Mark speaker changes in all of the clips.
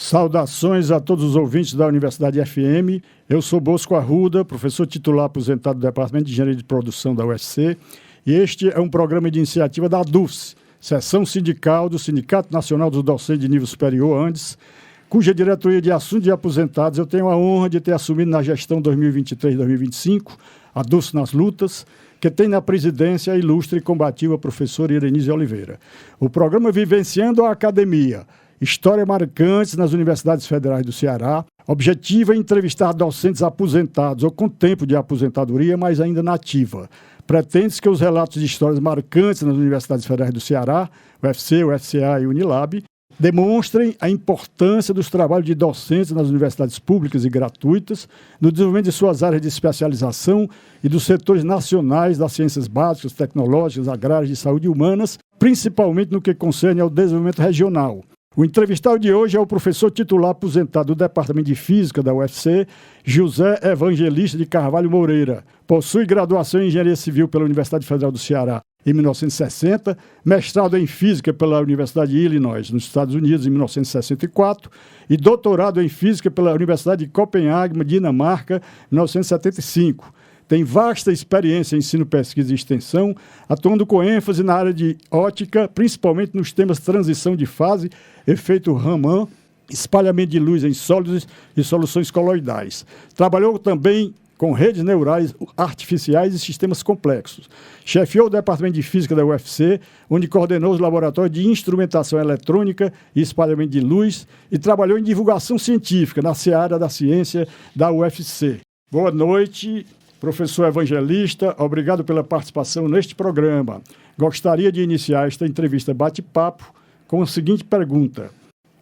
Speaker 1: Saudações a todos os ouvintes da Universidade FM. Eu sou Bosco Arruda, professor titular aposentado do Departamento de Engenharia de Produção da UFC, e este é um programa de iniciativa da DUFS, Seção Sindical do Sindicato Nacional dos Docentes de Nível Superior, ANDES, cuja diretoria de assuntos de aposentados eu tenho a honra de ter assumido na gestão 2023-2025, a DUFS nas lutas, que tem na presidência a ilustre e combativa professora Irenise Oliveira. O programa Vivenciando a Academia, História Marcantes nas Universidades Federais do Ceará, objetiva é entrevistar docentes aposentados ou com tempo de aposentadoria, mas ainda na ativa. Pretende-se que os relatos de histórias marcantes nas Universidades Federais do Ceará, UFC, UFCA e Unilab, demonstrem a importância dos trabalhos de docentes nas universidades públicas e gratuitas, no desenvolvimento de suas áreas de especialização e dos setores nacionais das ciências básicas, tecnológicas, agrárias e de saúde e humanas, principalmente no que concerne ao desenvolvimento regional. O entrevistado de hoje é o professor titular aposentado do Departamento de Física da UFC, José Evangelista de Carvalho Moreira. Possui graduação em Engenharia Civil pela Universidade Federal do Ceará em 1960, mestrado em Física pela Universidade de Illinois, nos Estados Unidos, em 1964, e doutorado em Física pela Universidade de Copenhague, Dinamarca, em 1975. Tem vasta experiência em ensino, pesquisa e extensão, atuando com ênfase na área de ótica, principalmente nos temas transição de fase, efeito Raman, espalhamento de luz em sólidos e soluções coloidais. Trabalhou também com redes neurais artificiais e sistemas complexos. Chefiou o Departamento de Física da UFC, onde coordenou os laboratórios de instrumentação eletrônica e espalhamento de luz e trabalhou em divulgação científica na seara da ciência da UFC. Boa noite, professor Evangelista, obrigado pela participação neste programa. Gostaria de iniciar esta entrevista bate-papo com a seguinte pergunta: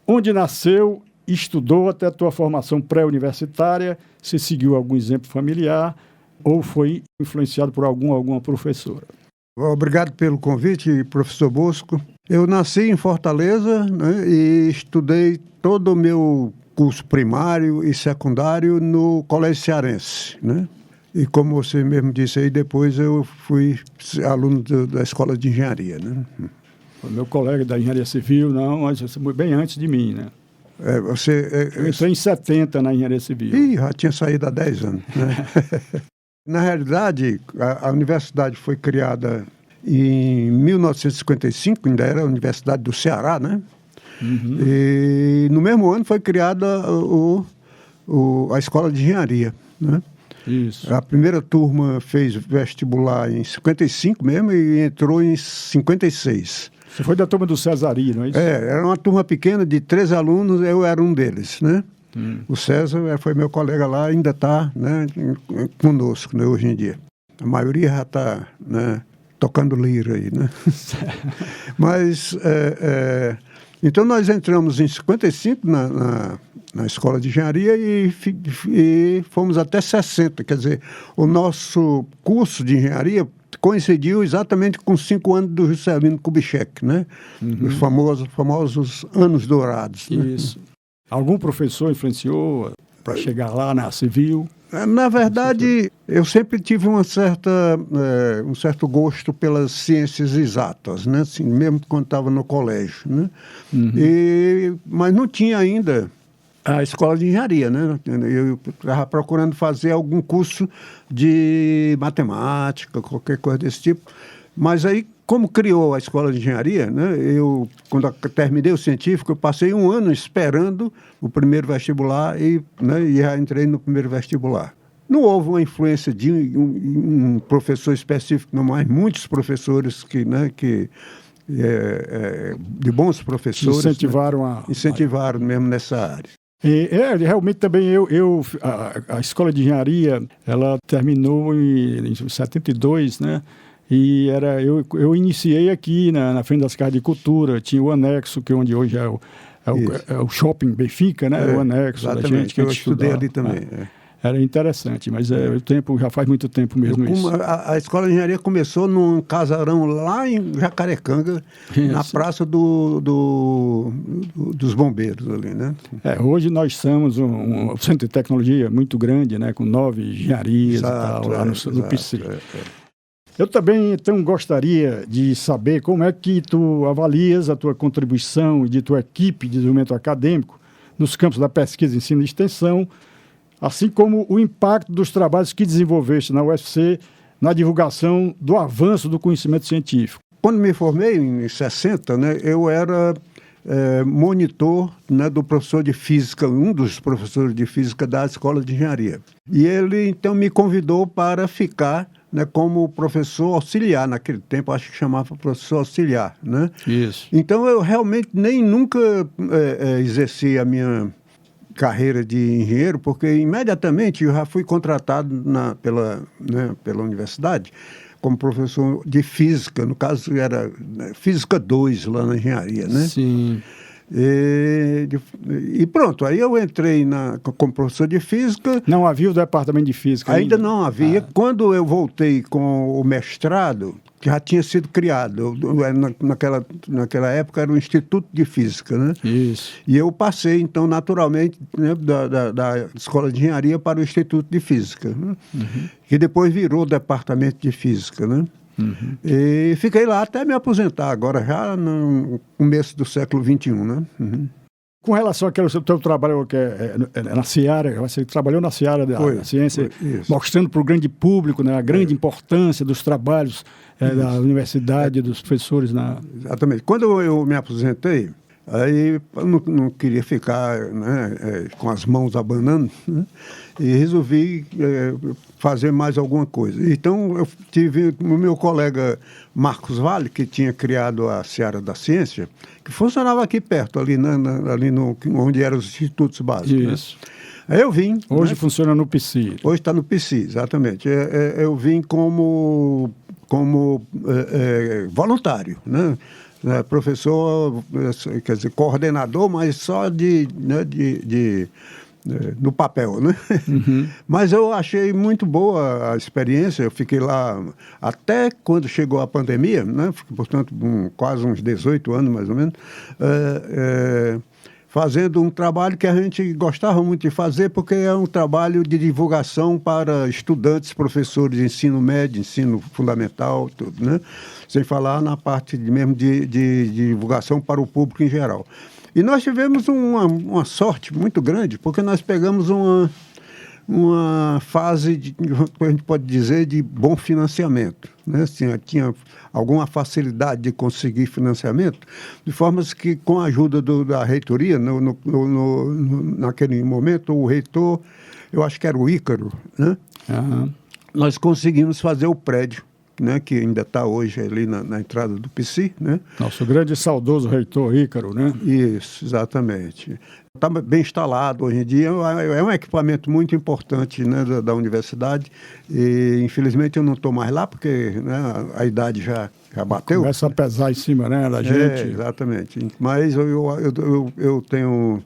Speaker 1: onde nasceu, estudou até a tua formação pré-universitária, se seguiu algum exemplo familiar ou foi influenciado por alguma professora?
Speaker 2: Obrigado pelo convite, professor Bosco. Eu nasci em Fortaleza, né, e estudei todo o meu curso primário e secundário no Colégio Cearense, né? E como você mesmo disse aí, depois eu fui aluno da Escola de Engenharia, né?
Speaker 1: O meu colega da Engenharia Civil, não, mas você foi bem antes de mim, né? Eu entrei em 70 na Engenharia Civil.
Speaker 2: Ih, já tinha saído há 10 anos, né? Na realidade, a universidade foi criada em 1955, ainda era a Universidade do Ceará, né? Uhum. E no mesmo ano foi criada a Escola de Engenharia, né?
Speaker 1: Isso.
Speaker 2: A primeira turma fez vestibular em 55 mesmo e entrou em 56.
Speaker 1: Você foi da turma do Cesari, não é isso?
Speaker 2: Era uma turma pequena de 13 alunos, eu era um deles, né? O César foi meu colega lá, ainda está, né, conosco, né, hoje em dia. A maioria já está, né, tocando lira aí, né? Mas, então nós entramos em 55 na Escola de Engenharia e fomos até 60, quer dizer, o nosso curso de engenharia coincidiu exatamente com 5 anos do Juscelino Kubitschek, né? Os famosos anos dourados.
Speaker 1: Isso. Né? Algum professor influenciou para chegar lá na Civil?
Speaker 2: Na verdade, eu sempre tive um certo gosto pelas ciências exatas, né? Assim, mesmo quando estava no colégio, né? Mas não tinha ainda a Escola de Engenharia, né? Eu estava procurando fazer algum curso de matemática, qualquer coisa desse tipo. Mas aí, como criou a Escola de Engenharia, né? Quando eu terminei o científico, eu passei um ano esperando o primeiro vestibular e já entrei no primeiro vestibular. Não houve uma influência de um professor específico, não, mas muitos professores de bons professores incentivaram mesmo nessa área.
Speaker 1: Realmente também a Escola de Engenharia, ela terminou em 72, né? E eu iniciei aqui na frente das casas de cultura, tinha o anexo, que onde hoje é o shopping Benfica, né? O anexo da gente que
Speaker 2: eu estudei ali também.
Speaker 1: Era interessante, mas o tempo já faz muito tempo mesmo isso.
Speaker 2: A Escola de Engenharia começou num casarão lá em Jacarecanga, na Praça dos Bombeiros ali, né?
Speaker 1: Hoje nós somos um centro de tecnologia muito grande, né? Com 9 engenharias e tal, lá no PC. Eu também, então, gostaria de saber como é que tu avalias a tua contribuição e de tua equipe de desenvolvimento acadêmico nos campos da pesquisa, ensino e extensão, assim como o impacto dos trabalhos que desenvolveste na UFC na divulgação do avanço do conhecimento científico.
Speaker 2: Quando me formei, em 60, né, eu era monitor, né, do professor de física, um dos professores de física da Escola de Engenharia. E ele, então, me convidou para ficar, né, como professor auxiliar. Naquele tempo, acho que chamava professor auxiliar, né?
Speaker 1: Isso.
Speaker 2: Então, eu realmente nem nunca exerci a minha carreira de engenheiro, porque imediatamente eu já fui contratado pela universidade como professor de física, no caso era Física 2 lá na engenharia, né?
Speaker 1: Sim.
Speaker 2: E pronto, aí eu entrei como professor de física.
Speaker 1: Não havia o departamento de física
Speaker 2: ainda? Não havia. Quando eu voltei com o mestrado, que já tinha sido criado, naquela época era o Instituto de Física, né?
Speaker 1: Isso.
Speaker 2: E eu passei, então, naturalmente, né, da Escola de Engenharia para o Instituto de Física, né? Que depois virou o Departamento de Física, né? E fiquei lá até me aposentar, agora já no começo do século XXI, né?
Speaker 1: Com relação àquele teu trabalho que é na Seara, você trabalhou na Seara da ciência, mostrando para o grande público, né, a grande importância dos trabalhos da universidade, dos professores.
Speaker 2: Exatamente. Quando eu me aposentei, aí eu não queria ficar, né, com as mãos abanando, né, e resolvi fazer mais alguma coisa. Então, eu tive o meu colega Marcos Vale, que tinha criado a Seara da Ciência, que funcionava aqui perto, ali onde eram os institutos básicos.
Speaker 1: Isso.
Speaker 2: Né? Aí eu vim...
Speaker 1: Hoje,
Speaker 2: né?
Speaker 1: Funciona no PSI.
Speaker 2: Hoje está no PSI, exatamente. Eu vim como voluntário, né? Professor, quer dizer, coordenador, mas só no papel, né? Mas eu achei muito boa a experiência. Eu fiquei lá até quando chegou a pandemia, né? Portanto, quase uns 18 anos, mais ou menos, fazendo um trabalho que a gente gostava muito de fazer, porque é um trabalho de divulgação para estudantes, professores de ensino médio, ensino fundamental, tudo, né? Sem falar na parte mesmo de divulgação para o público em geral. E nós tivemos uma sorte muito grande, porque nós pegamos uma fase, a gente pode dizer, de bom financiamento, né? Assim, tinha alguma facilidade de conseguir financiamento, de formas que, com a ajuda da reitoria, naquele momento, o reitor, eu acho que era o Ícaro, né? Nós conseguimos fazer o prédio, né, que ainda está hoje ali na entrada do PSI, né?
Speaker 1: Nosso grande e saudoso reitor Ícaro, né?
Speaker 2: Isso, exatamente. Está bem instalado hoje em dia, é um equipamento muito importante, né, da universidade, e infelizmente eu não estou mais lá, porque, né, a idade já bateu.
Speaker 1: Começa a pesar em cima, né, da gente.
Speaker 2: Exatamente. Mas eu tenho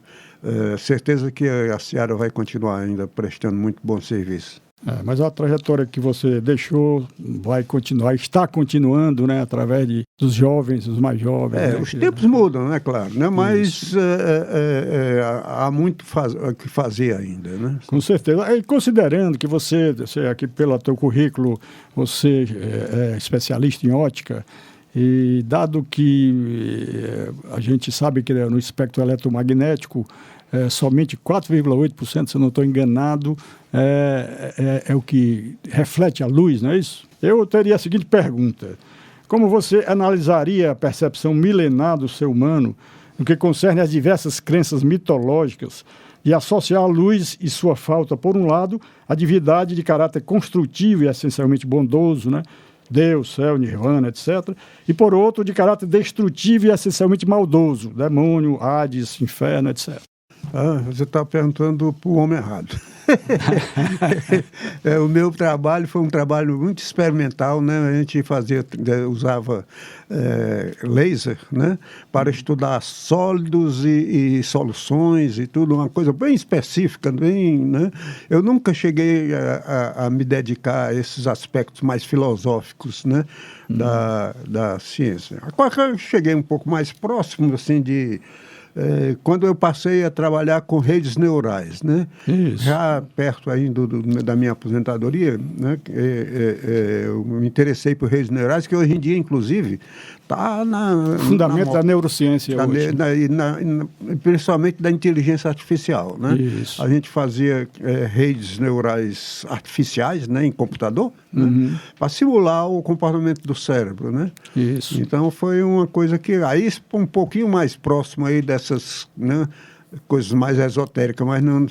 Speaker 2: certeza que a Seara vai continuar ainda prestando muito bom serviço.
Speaker 1: Mas a trajetória que você deixou vai continuar, está continuando, né, através dos jovens, os mais jovens. Né,
Speaker 2: os tempos mudam, né, claro, né, mas há muito que fazer ainda, né?
Speaker 1: Com certeza. E considerando que você aqui pelo teu currículo, você é especialista em ótica, e dado que a gente sabe que no espectro eletromagnético, somente 4,8%, se eu não estou enganado, é o que reflete a luz, não é isso? Eu teria a seguinte pergunta: como você analisaria a percepção milenar do ser humano no que concerne às diversas crenças mitológicas e associar a luz e sua falta, por um lado, à divindade de caráter construtivo e essencialmente bondoso, né? Deus, céu, nirvana, etc. E, por outro, de caráter destrutivo e essencialmente maldoso, demônio, Hades, inferno, etc.
Speaker 2: Você está perguntando para o homem errado. O meu trabalho foi um trabalho muito experimental, né? A gente usava laser, né, para estudar sólidos e soluções e tudo, uma coisa bem específica, né? Eu nunca cheguei a me dedicar a esses aspectos mais filosóficos, né, da ciência. Agora eu cheguei um pouco mais próximo, assim, quando eu passei a trabalhar com redes neurais, né?
Speaker 1: Isso.
Speaker 2: Já perto ainda da minha aposentadoria, né? Eu me interessei por redes neurais, que hoje em dia, inclusive, está
Speaker 1: fundamento da neurociência hoje.
Speaker 2: Principalmente da inteligência artificial, né?
Speaker 1: Isso.
Speaker 2: A gente fazia redes neurais artificiais, né, em computador, né, para simular o comportamento do cérebro, né?
Speaker 1: Isso.
Speaker 2: Então foi uma coisa que aí um pouquinho mais próximo aí dessas, né, coisas mais esotéricas, mas não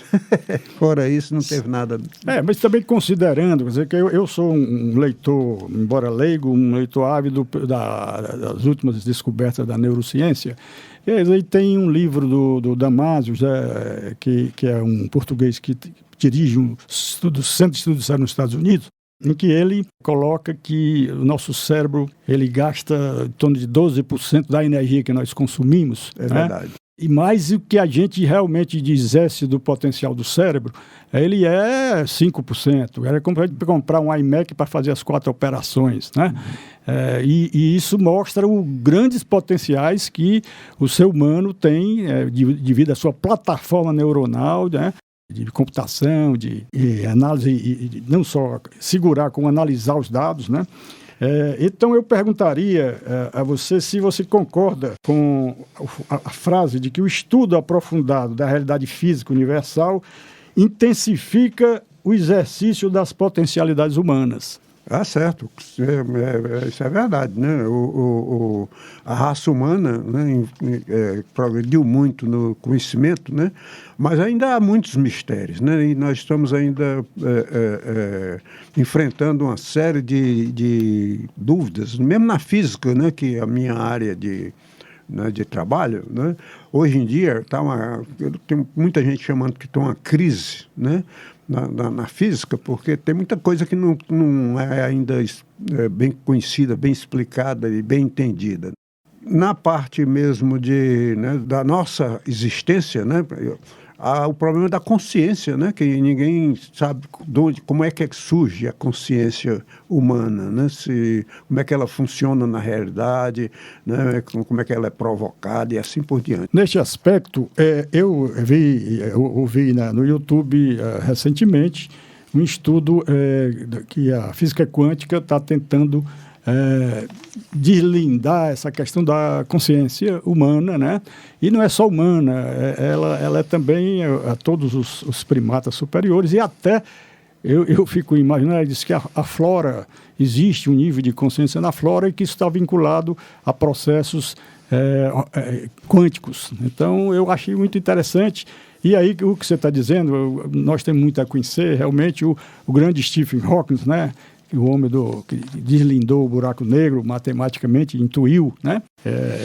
Speaker 2: fora isso não teve nada.
Speaker 1: Mas também considerando, quer dizer, que eu sou um leitor, embora leigo, um leitor ávido das últimas descobertas da neurociência. E aí tem um livro do Damasio, que é um português que dirige um centro de estudos nos Estados Unidos, em que ele coloca que o nosso cérebro ele gasta em torno de 12% da energia que nós consumimos.
Speaker 2: É verdade.
Speaker 1: E mais o que a gente realmente dissesse do potencial do cérebro, ele é 5%. Era comprar um iMac para fazer as 4 operações, né? E isso mostra os grandes potenciais que o ser humano tem devido à sua plataforma neuronal, né? De computação, de análise, não só segurar, como analisar os dados, né? Então eu perguntaria a você se você concorda com a frase de que o estudo aprofundado da realidade física universal intensifica o exercício das potencialidades humanas.
Speaker 2: Certo. Isso é verdade, né? A raça humana, né, progrediu muito no conhecimento, né? Mas ainda há muitos mistérios, né? E nós estamos ainda enfrentando uma série de dúvidas, mesmo na física, né? Que é a minha área de trabalho, né? Hoje em dia tem muita gente chamando que tem uma crise, né? Na física, porque tem muita coisa que não é ainda bem conhecida, bem explicada e bem entendida. Na parte mesmo da nossa existência, né, há o problema da consciência, né, que ninguém sabe como é que surge a consciência humana, né, como é que ela funciona na realidade, né, como é que ela é provocada e assim por diante.
Speaker 1: Neste aspecto, eu ouvi no YouTube recentemente um estudo que a física quântica está tentando deslindar essa questão da consciência humana, né? E não é só humana, ela é também a todos os primatas superiores e até, eu fico imaginando, ele diz que a flora, existe um nível de consciência na flora e que isso está vinculado a processos quânticos. Então, eu achei muito interessante. E aí, o que você está dizendo, nós temos muito a conhecer, realmente, o grande Stephen Hawking, né? O homem que deslindou o buraco negro matematicamente, intuiu, né?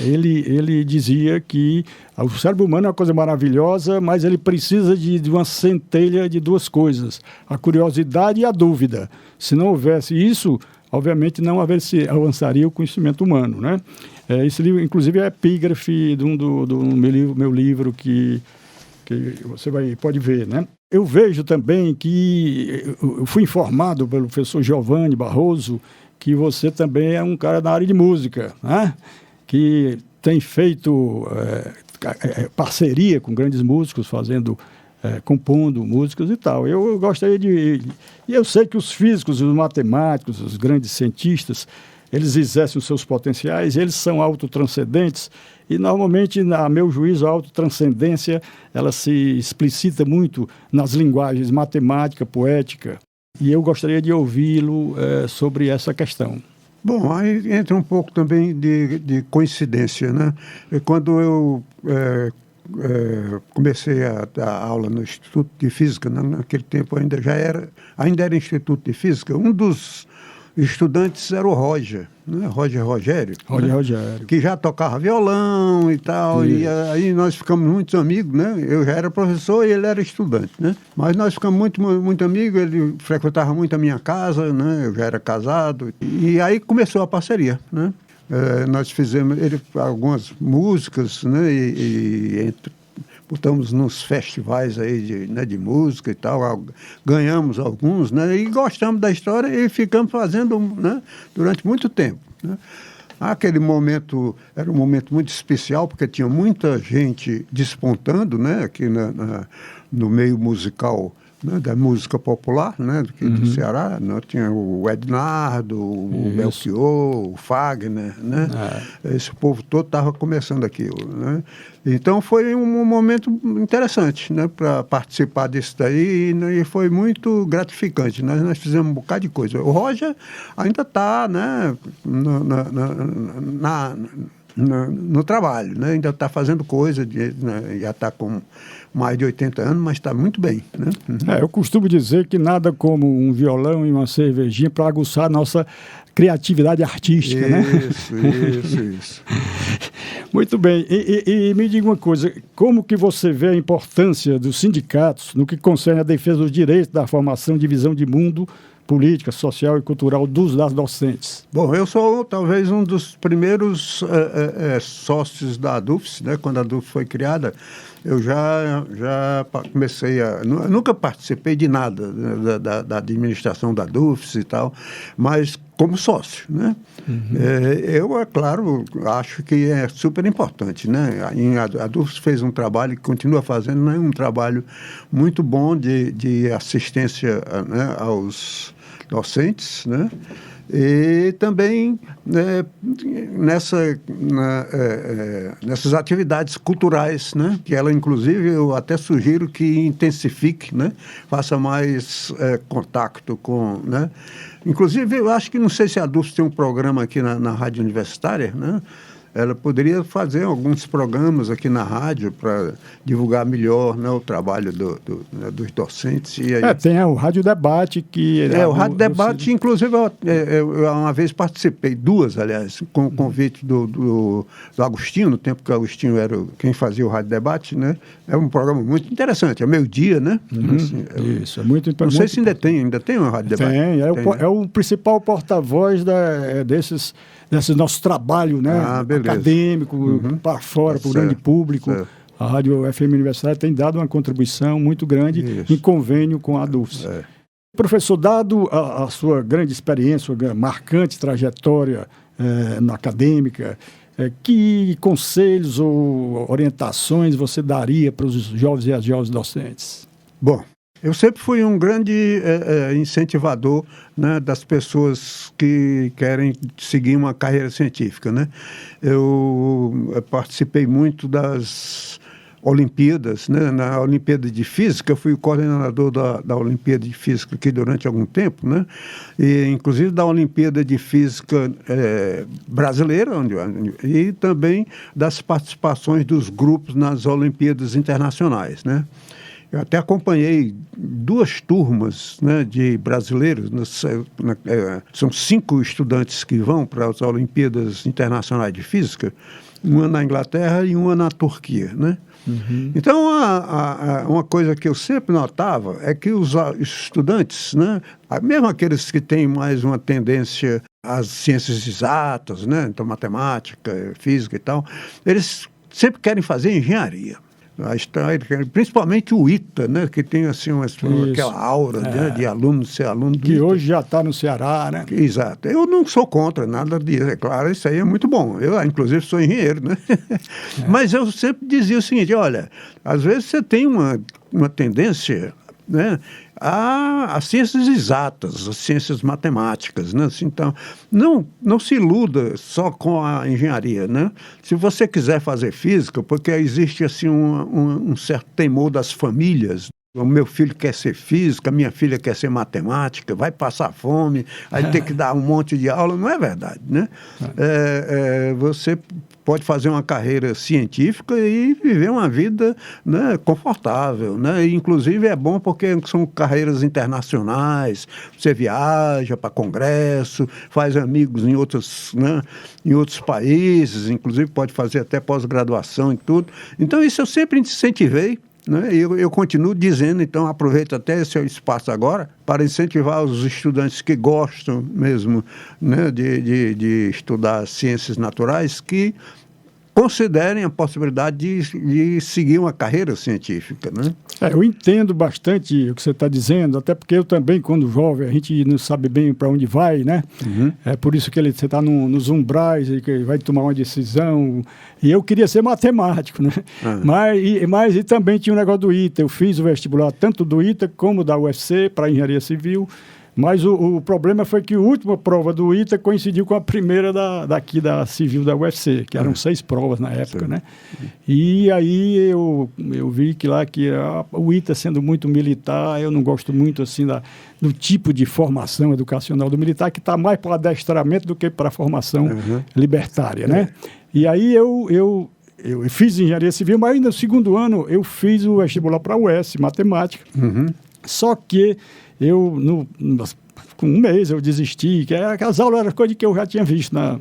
Speaker 1: Ele dizia que o cérebro humano é uma coisa maravilhosa, mas ele precisa de uma centelha de 2 coisas, a curiosidade e a dúvida. Se não houvesse isso, obviamente não avançaria o conhecimento humano, né? Esse livro, inclusive, é epígrafe do meu livro que você pode ver, né? Eu vejo também que eu fui informado pelo professor Giovanni Barroso que você também é um cara da área de música, né? Que tem feito parceria com grandes músicos, compondo músicas e tal. Eu gostaria E eu sei que os físicos, os matemáticos, os grandes cientistas, eles exercem os seus potenciais, eles são autotranscendentes e, normalmente, a meu juízo, a autotranscendência ela se explicita muito nas linguagens matemática, poética, e eu gostaria de ouvi-lo sobre essa questão.
Speaker 2: Bom, aí entra um pouco também de coincidência, né? Quando eu comecei a dar aula no Instituto de Física, né? Naquele tempo ainda era Instituto de Física, um dos estudantes era o Roger, né? Rogério, que já tocava violão e tal, e aí nós ficamos muito amigos, né? Eu já era professor e ele era estudante, né? Mas nós ficamos muito, muito amigos, ele frequentava muito a minha casa, né? Eu já era casado, e aí começou a parceria, né? Nós fizemos algumas músicas, né? Botamos nos festivais aí de música e tal, ganhamos alguns, né? E gostamos da história e ficamos fazendo, né? Durante muito tempo, né? Aquele momento era um momento muito especial, porque tinha muita gente despontando, né? Aqui no meio musical né, da música popular, né, do Ceará, né, tinha o Ednardo, o Belchior, o Fagner, né, esse povo todo estava começando aquilo, né. Então foi um momento interessante, né, para participar disso daí, e foi muito gratificante. Nós fizemos um bocado de coisa. O Roger ainda está, né, no trabalho, né? Ainda está fazendo coisa, né? Já está com mais de 80 anos, mas está muito bem, né?
Speaker 1: Eu costumo dizer que nada como um violão e uma cervejinha para aguçar a nossa criatividade artística, né?
Speaker 2: Isso.
Speaker 1: Muito bem. E me diga uma coisa, como que você vê a importância dos sindicatos no que concerne à defesa dos direitos da formação de visão de mundo, política, social e cultural das docentes?
Speaker 2: Bom, eu sou talvez um dos primeiros sócios da ADUFS, né? Quando a ADUFS foi criada, eu já comecei nunca participei de nada, né, da administração da ADUFS e tal, mas como sócio, né? Eu, é claro, acho que é super importante, né? A ADUFS fez um trabalho que continua fazendo, né? Um trabalho muito bom de assistência, né, aos docentes, né? E também, né, nessas atividades culturais, né, que ela, inclusive, eu até sugiro que intensifique, né, faça mais contato com, né. Inclusive, eu acho que, não sei se a DUFS tem um programa aqui na Rádio Universitária, né. Ela poderia fazer alguns programas aqui na rádio para divulgar melhor, né, o trabalho dos docentes. E aí...
Speaker 1: tem o Rádio Debate que...
Speaker 2: o Rádio Debate, inclusive, eu uma vez participei, duas, aliás, com o convite do Agostinho, no tempo que o Agostinho era quem fazia o Rádio Debate, né? É um programa muito interessante, é meio-dia, né?
Speaker 1: Assim, isso, é muito importante.
Speaker 2: Não sei se ainda tem um Rádio Debate.
Speaker 1: É o principal porta-voz desse nosso trabalho, né, acadêmico, para fora, para o grande público. Certo. A Rádio FM Universitária tem dado uma contribuição muito grande em convênio com a ADUFS. Professor, dado a sua grande experiência, sua marcante trajetória na acadêmica, que conselhos ou orientações você daria para os jovens e as jovens docentes?
Speaker 2: Bom, eu sempre fui um grande incentivador, né, das pessoas que querem seguir uma carreira científica, né? Eu participei muito das Olimpíadas, né? Na Olimpíada de Física, eu fui o coordenador da Olimpíada de Física aqui durante algum tempo, né? E, inclusive, da Olimpíada de Física brasileira, e também das participações dos grupos nas Olimpíadas internacionais, né? Eu até acompanhei duas turmas, né, de brasileiros, são 5 estudantes que vão para as Olimpíadas Internacionais de Física, uma na Inglaterra e uma na Turquia, né? Então, uma coisa que eu sempre notava é que os estudantes, né, mesmo aqueles que têm mais uma tendência às ciências exatas, né, então matemática, física e tal, eles sempre querem fazer engenharia. Principalmente o ITA, né, que tem assim aquela aura, né, de aluno ser aluno do
Speaker 1: que
Speaker 2: ITA.
Speaker 1: Hoje já está no Ceará, né?
Speaker 2: Exato. Eu não sou contra nada disso, é claro, isso aí é muito bom. Eu, inclusive, sou engenheiro, né? Mas eu sempre dizia o seguinte, olha, às vezes você tem uma tendência, né, as ciências exatas, as ciências matemáticas, né? Então, não se iluda só com a engenharia, né? Se você quiser fazer física, porque existe assim um certo temor das famílias. O meu filho quer ser física, a minha filha quer ser matemática, vai passar fome, aí tem que dar um monte de aula. Não é verdade, né? Você pode fazer uma carreira científica e viver uma vida, né, confortável, né? E, inclusive, é bom porque são carreiras internacionais, você viaja para congresso, faz amigos em outros países, inclusive pode fazer até pós-graduação e tudo. Então, isso eu sempre incentivei, né? Eu continuo dizendo, então aproveito até esse espaço agora para incentivar os estudantes que gostam mesmo, né, de estudar ciências naturais, que considerem a possibilidade de seguir uma carreira científica, né?
Speaker 1: Eu entendo bastante o que você está dizendo, até porque eu também, quando jovem, a gente não sabe bem para onde vai, né? É por isso que você está nos umbrais e que vai tomar uma decisão. E eu queria ser matemático, né? Mas e também tinha um negócio do ITA. Eu fiz o vestibular tanto do ITA como da UFC para engenharia civil. Mas o problema foi que a última prova do ITA coincidiu com a primeira daqui da Civil da UFC, que eram 6 provas na época, né? E aí eu vi que lá que o ITA sendo muito militar, eu não gosto muito assim do tipo de formação educacional do militar, que está mais para adestramento do que para a formação libertária, né? E aí eu fiz engenharia civil, mas ainda no segundo ano eu fiz o vestibular para a UES, matemática. Só que com um mês eu desisti, que aquelas aulas eram coisa que eu já tinha visto, né?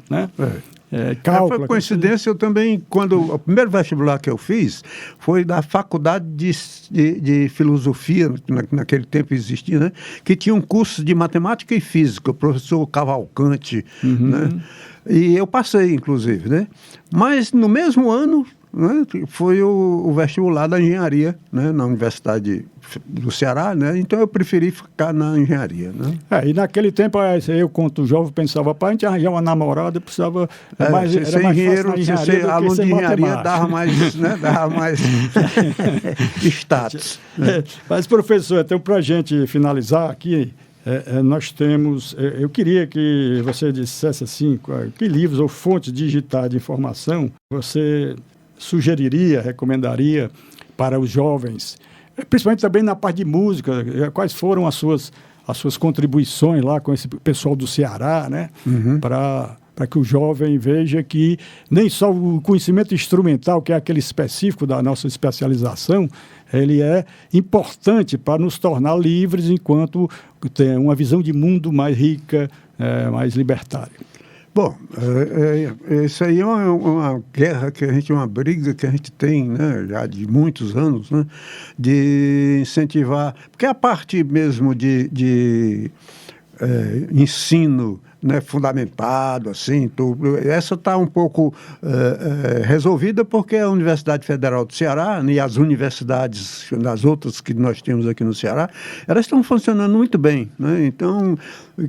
Speaker 1: Cálculo.
Speaker 2: Foi coincidência, eu também, o primeiro vestibular que eu fiz foi da faculdade de filosofia, naquele tempo existia, né? Que tinha um curso de matemática e física, o professor Cavalcante, né? E eu passei, inclusive, né? Mas no mesmo ano, né, foi o vestibular da engenharia, né, na Universidade do Ceará, né? Então eu preferi ficar na engenharia, né?
Speaker 1: E naquele tempo, eu, quanto jovem, pensava, para a gente arranjar uma namorada, precisava...
Speaker 2: Era mais engenheiro, ser aluno de engenharia dava mais, né, dava mais status.
Speaker 1: Mas, professor, então, para a gente finalizar aqui, nós temos... eu queria que você dissesse assim, que livros ou fontes digitais de informação você sugeriria, recomendaria para os jovens, principalmente também na parte de música, quais foram as suas contribuições lá com esse pessoal do Ceará, né? Para que o jovem veja que nem só o conhecimento instrumental, que é aquele específico da nossa especialização, ele é importante para nos tornar livres enquanto tem uma visão de mundo mais rica, mais libertária.
Speaker 2: Bom, isso aí é uma guerra uma briga que a gente tem, né, já de muitos anos, né, de incentivar, porque a parte mesmo de ensino, né, fundamentado, assim, essa está um pouco resolvida porque a Universidade Federal do Ceará e as universidades, das outras que nós temos aqui no Ceará, elas estão funcionando muito bem, né? Então,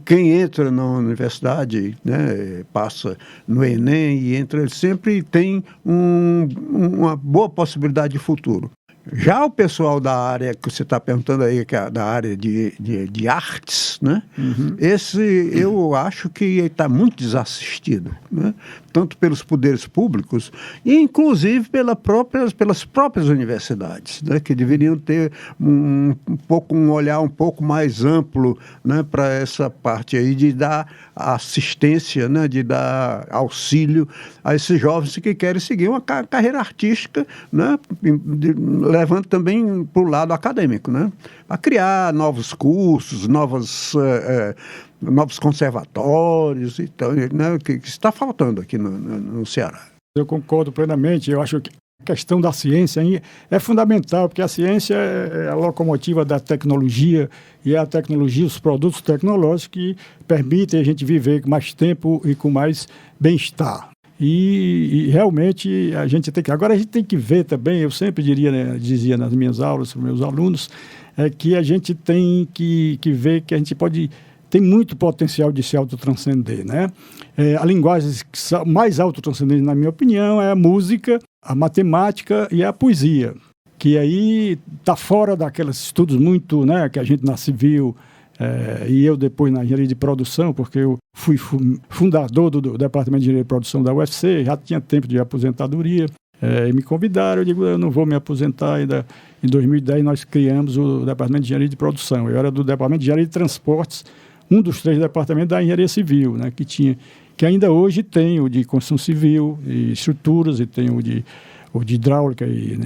Speaker 2: quem entra na universidade, né, passa no Enem e entra, ele sempre tem uma boa possibilidade de futuro. Já o pessoal da área que você está perguntando aí, que é da área de artes, né? Esse eu acho que está muito desassistido, né? Tanto pelos poderes públicos e, inclusive, pelas próprias universidades, né? Que deveriam ter um olhar um pouco mais amplo, né? Para essa parte aí de dar assistência, né? De dar auxílio a esses jovens que querem seguir uma carreira artística, né? Levando também para o lado acadêmico, né? A criar novos cursos, novos conservatórios, então, né? Que está faltando aqui no Ceará.
Speaker 1: Eu concordo plenamente. Eu acho que a questão da ciência é fundamental, porque a ciência é a locomotiva da tecnologia, e é a tecnologia, os produtos tecnológicos que permitem a gente viver com mais tempo e com mais bem-estar. E realmente agora a gente tem que ver também, eu sempre dizia nas minhas aulas para os meus alunos, que a gente tem que ver que a gente tem muito potencial de se autotranscender, né? A linguagem mais autotranscendente, na minha opinião, é a música, a matemática e a poesia, que aí está fora daqueles estudos muito, né, que a gente na civil, e eu depois na engenharia de produção, porque eu fui fundador do Departamento de Engenharia de Produção da UFC, já tinha tempo de aposentadoria, e me convidaram, eu digo, eu não vou me aposentar ainda. Em 2010 nós criamos o Departamento de Engenharia de Produção, eu era do Departamento de Engenharia de Transportes, um dos 3 departamentos da engenharia civil, né, que ainda hoje tem o de construção civil e estruturas, e tem o de hidráulica e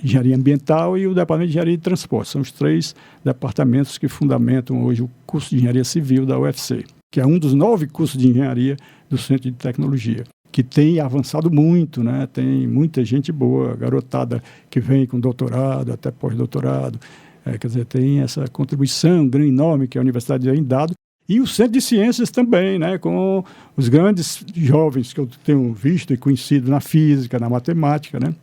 Speaker 1: engenharia ambiental e o departamento de engenharia de transporte. São os 3 departamentos que fundamentam hoje o curso de engenharia civil da UFC, que é um dos 9 cursos de engenharia do Centro de Tecnologia, que tem avançado muito, né? Tem muita gente boa, garotada que vem com doutorado, até pós-doutorado. Quer dizer, tem essa contribuição grande, enorme que a universidade tem dado. E o Centro de Ciências também, né, com os grandes jovens que eu tenho visto e conhecido na física, na matemática, né,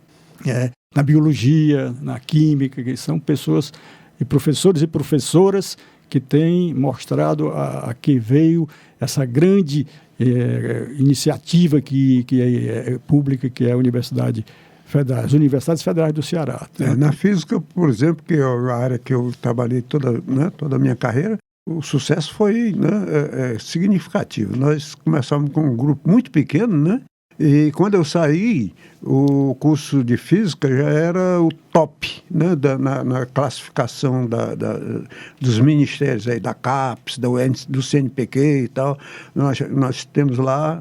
Speaker 1: na biologia, na química, que são pessoas e professores e professoras que têm mostrado a que veio essa grande iniciativa que é pública, que é a Universidade Federal, as Universidades Federais do Ceará.
Speaker 2: Na física, por exemplo, que é a área que eu trabalhei toda a minha carreira, o sucesso foi, né, significativo. Nós começamos com um grupo muito pequeno, né? E quando eu saí, o curso de física já era o top, né, na classificação dos ministérios, aí, da CAPES, do CNPq e tal. Nós temos lá,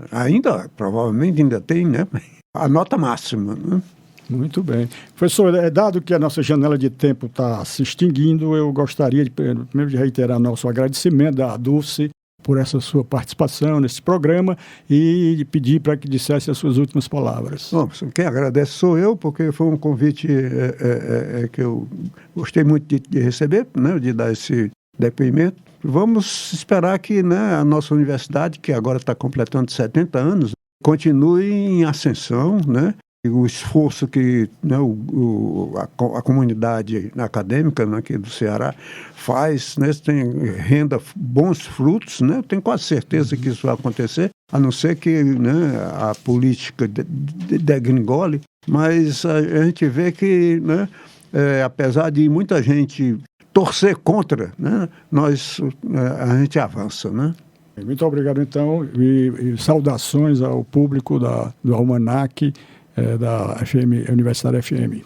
Speaker 2: provavelmente ainda tem, né, a nota máxima, né?
Speaker 1: Muito bem. Professor, dado que a nossa janela de tempo está se extinguindo, eu gostaria primeiro de reiterar nosso agradecimento à Dulce por essa sua participação nesse programa e de pedir para que dissesse as suas últimas palavras.
Speaker 2: Bom, quem agradece sou eu, porque foi um convite que eu gostei muito de receber, né, de dar esse depoimento. Vamos esperar que, né, a nossa universidade, que agora está completando 70 anos, continue em ascensão, né? O esforço que, né, a comunidade acadêmica, né, aqui do Ceará faz, né, renda bons frutos, né? Eu tenho quase certeza que isso vai acontecer, a não ser que, né, a política degringole, mas a gente vê que, né, apesar de muita gente torcer contra, né, a gente avança, né?
Speaker 1: Muito obrigado, então, e saudações ao público do Almanac, da FM, Universidade FM.